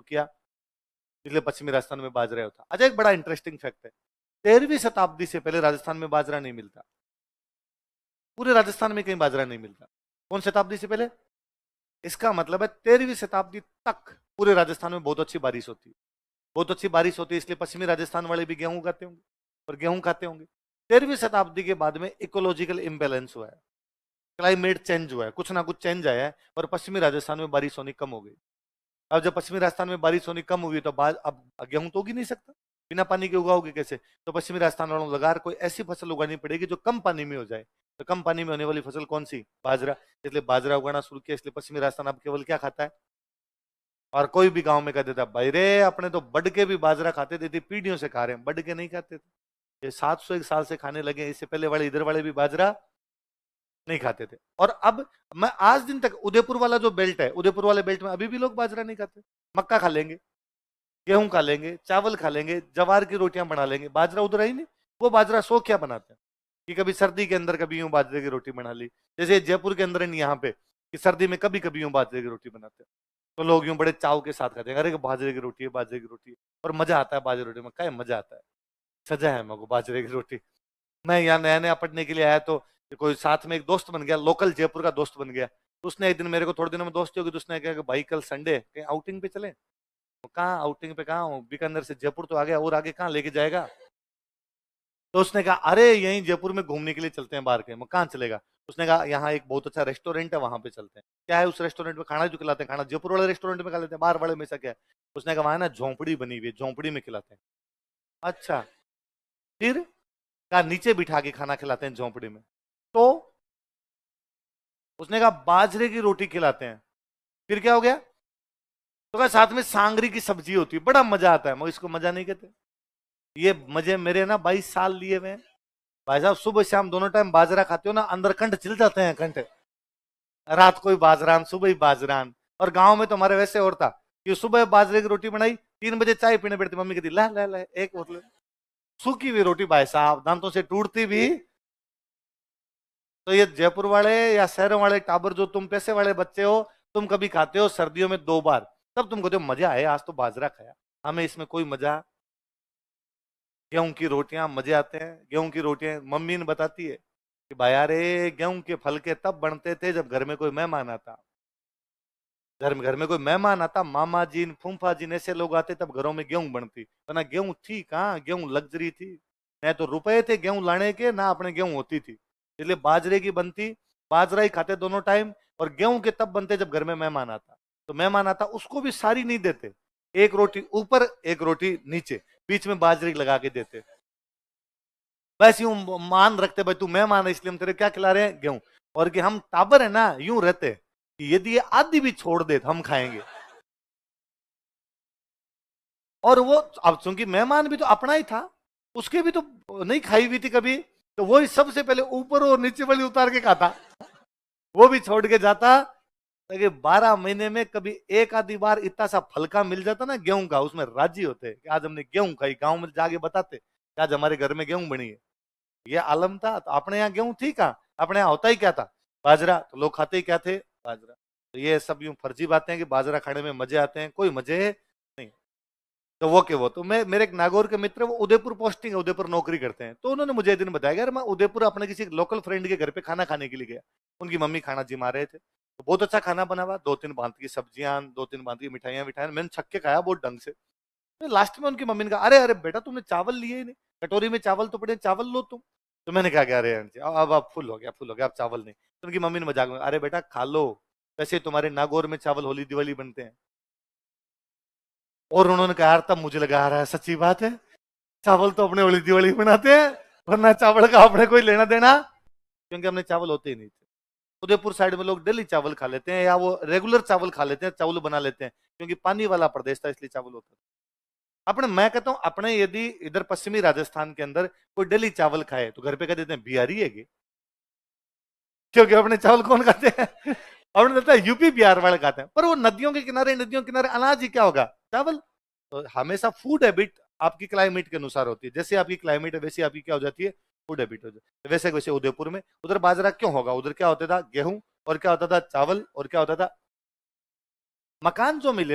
किया, इसलिए पश्चिमी राजस्थान में बाजरा होता। अच्छा, एक बड़ा इंटरेस्टिंग फैक्ट है, 13वीं शताब्दी से पहले राजस्थान में बाजरा नहीं मिलता, पूरे राजस्थान में कहीं बाजरा नहीं मिलता। कौन शताब्दी से पहले? इसका मतलब है 13वीं शताब्दी तक पूरे राजस्थान में बहुत अच्छी बारिश होती है, बहुत अच्छी बारिश होती है, इसलिए पश्चिमी राजस्थान वाले भी गेहूं उगाते होंगे और गेहूं खाते होंगे। 13वीं शताब्दी के बाद में इकोलॉजिकल इम्बेलेंस हुआ है, क्लाइमेट चेंज हुआ है, कुछ ना कुछ चेंज आया है और पश्चिमी राजस्थान में बारिश होनी कम हो गई। अब जब पश्चिमी राजस्थान में बारिश होनी कम हुई तो बाद अब गेहूं तो उग ही नहीं सकता, बिना पानी के उगाओगे कैसे? तो पश्चिमी राजस्थान वालों को लगार कोई ऐसी फसल उगानी पड़ेगी जो कम पानी में हो जाए। तो कम पानी में होने वाली फसल कौन सी? बाजरा। इसलिए बाजरा उगाना शुरू किया। इसलिए पश्चिमी राजस्थान अब केवल क्या खाता है? और कोई भी गांव में कह देता भाई रे अपने तो बढ़ के भी बाजरा खाते थे, पीढ़ियों से खा रहे हैं, बढ़ के नहीं खाते थे, ये 701 साल से खाने लगे। इससे पहले वाले इधर वाले भी बाजरा नहीं खाते थे। और अब मैं आज दिन तक उदयपुर वाला जो बेल्ट है, उदयपुर वाले बेल्ट में अभी भी लोग बाजरा नहीं खाते। मक्का खा लेंगे, गेहूं खा लेंगे, चावल खा लेंगे, जवार की रोटियां बना लेंगे, बाजरा उधर ही नहीं। वो बाजरा सो क्या बनाते हैं कि कभी सर्दी के अंदर कभी यूं बाजरे की रोटी बना ली, जैसे जयपुर के अंदर नहीं यहाँ पे कि सर्दी में कभी कभी यूं बाजरे की रोटी बनाते हैं, तो लोग यूं बड़े चाव के साथ खाते हैं, अरे बाजरे की रोटी है, बाजरे की रोटी है। और मजा आता है बाजरे की रोटी में, क्या मजा आता है, सजा है मेरे को बाजरे की रोटी। मैं यहाँ नया नया पढ़ने के लिए आया तो कोई साथ में एक दोस्त बन गया, लोकल जयपुर का दोस्त बन गया। तो उसने एक दिन मेरे को, थोड़े दिनों में दोस्ती होगी, तो उसने कहा कि भाई कल संडे कहीं आउटिंग पे चले। तो कहाँ आउटिंग पे? कहाँ? बीकानेर से जयपुर तो आ गया, और आगे कहाँ लेके जाएगा? तो उसने कहा अरे यहीं जयपुर में घूमने के लिए चलते हैं बाहर के। मैं कहाँ चलेगा? उसने कहा यहाँ एक बहुत अच्छा रेस्टोरेंट है, वहां पे चलते हैं। क्या है उस रेस्टोरेंट में? खाना जो खिलाते हैं, खाना जयपुर वाले रेस्टोरेंट में खा लेते हैं, बाहर वाले में से क्या है? उसने कहा वहां ना झोंपड़ी बनी हुई है, झोंपड़ी में खिलाते हैं। अच्छा, फिर कहा नीचे बिठा के खाना खिलाते हैं झोंपड़ी में। तो उसने कहा बाजरे की रोटी खिलाते हैं। फिर क्या हो गया? तो कहा साथ में सांगरी की सब्जी होती है, बड़ा मजा आता है। मगर इसको मजा नहीं कहते, ये मजे मेरे ना 22 साल लिए हुए हैं भाई साहब। सुबह शाम दोनों टाइम बाजरा खाते हो ना, अंदर कंठ चिल जाते हैं, कंठ। रात को ही बाजरान, सुबह ही बाजरान। और गांव में तो हमारे वैसे और था कि सुबह बाजरे की रोटी बनाई, 3 बजे चाय पीने बैठती, मम्मी कहती ला ला ला एक बोतल सूखी हुई रोटी भाई साहब, दांतों से टूटती भी। तो ये जयपुर वाले या शहरों वाले टाबर, जो तुम पैसे वाले बच्चे हो, तुम कभी खाते हो सर्दियों में 2 बार, तब तुम कहते हो मजा आया, आज तो बाजरा खाया। हमें इसमें कोई मजा। गेहूं की रोटियां मजे आते हैं। गेहूं की रोटियां मम्मी ने बताती है कि भाई अरे गेहूं के फलके तब बनते थे जब घर में कोई मेहमान आता। घर में कोई मेहमान आता, मामा जी फूफा जी ऐसे लोग आते, तब घरों में गेहूं बनती। वरना गेहूं थी कहाँ? गेहूं लग्जरी थी, न तो रुपए थे गेहूं लाने के, ना अपने गेहूं होती थी। इसलिए बाजरे की बनती, बाजरा ही खाते दोनों टाइम। और गेहूं के तब बनते जब घर में मेहमान आता। तो मेहमान आता उसको भी सारी नहीं देते, एक रोटी ऊपर एक रोटी नीचे, बीच में बाजरे लगा के देते। बस यूं मान रखते भाई तू मेहमान है, इसलिए हम तेरे क्या खिला रहे हैं? गेहूं। और कि हम टाबर है ना, यूं रहते कि यदि ये आधी भी छोड़ दे तो हम खाएंगे। और वो अब चूंकि मेहमान भी तो अपना ही था, उसके भी तो नहीं खाई हुई थी कभी, तो वो ही सबसे पहले ऊपर और नीचे वाली उतार के खाता, वो भी छोड़ के जाता। ताकि 12 महीने में कभी एक आधी बार इतना सा फलका मिल जाता ना गेहूं का, उसमें राजी होते कि आज हमने गेहूं खाई। गांव में जाके बताते कि आज हमारे घर में गेहूं बनी है। ये आलम था। तो अपने यहाँ गेहूं थी कहाँ? अपने यहाँ होता ही क्या था? बाजरा। तो लोग खाते ही क्या थे? बाजरा। तो ये सब यूं फर्जी बातें हैं कि बाजरा खाने में मजे आते हैं, कोई मजे नहीं। तो वो के वो तो मैं, मेरे एक नागौर के मित्र, वो उदयपुर पोस्टिंग है, उदयपुर नौकरी करते हैं। तो उन्होंने मुझे एक दिन बताया यार मैं उदयपुर अपने किसी लोकल फ्रेंड के घर पे खाना खाने के लिए गया। उनकी मम्मी खाना जिमा रहे थे, तो बहुत अच्छा खाना बना हुआ, 2-3 भांत की सब्जियां, 2-3 भांत की मिठाइयां मिठाइयां, मैंने छक के खाया बहुत ढंग से। तो लास्ट में उनकी मम्मी ने कहा अरे अरे बेटा तुमने चावल लिए ही नहीं, कटोरी में चावल तो पड़े, चावल लो तुम। तो मैंने कहा क्या? अरे आंटी अब फुल हो गया, फुल हो गया, अब चावल नहीं। तो उनकी मम्मी ने मजाक में, अरे बेटा खा लो, वैसे तुम्हारे नागौर में चावल होली दिवाली बनते हैं। और उन्होंने कहा यार, तब मुझे लगा आ रहा है सच्ची बात है, चावल तो अपने होली दिवाली बनाते हैं, वरना चावल का अपने कोई लेना देना, क्योंकि हमने चावल होते ही नहीं थे। उदयपुर साइड में लोग डेली चावल खा लेते हैं, या वो रेगुलर चावल खा लेते हैं, चावल बना लेते हैं, क्योंकि पानी वाला प्रदेश था इसलिए चावल होता था। अपने, मैं कहता हूं अपने यदि इधर पश्चिमी राजस्थान के अंदर कोई डेली चावल खाए तो घर पे कह देते हैं बिहारी है क्या? क्योंकि अपने चावल कौन खाते हैं? अपने लगता है यूपी बिहार वाले खाते हैं। पर वो नदियों के किनारे, नदियों के किनारे अनाज ही क्या होगा? चावल। तो हमेशा फूड हैबिट आपकी क्लाइमेट के अनुसार होती है। जैसे आपकी क्लाइमेट है वैसे आपकी क्या हो जाती है? फूड हैबिट हो जाती है। वैसे वैसे उदयपुर में, उधर बाजरा क्यों होगा? उधर क्या होता था? गेहूं। और क्या होता था? चावल। और क्या होता था? मकान जो मिले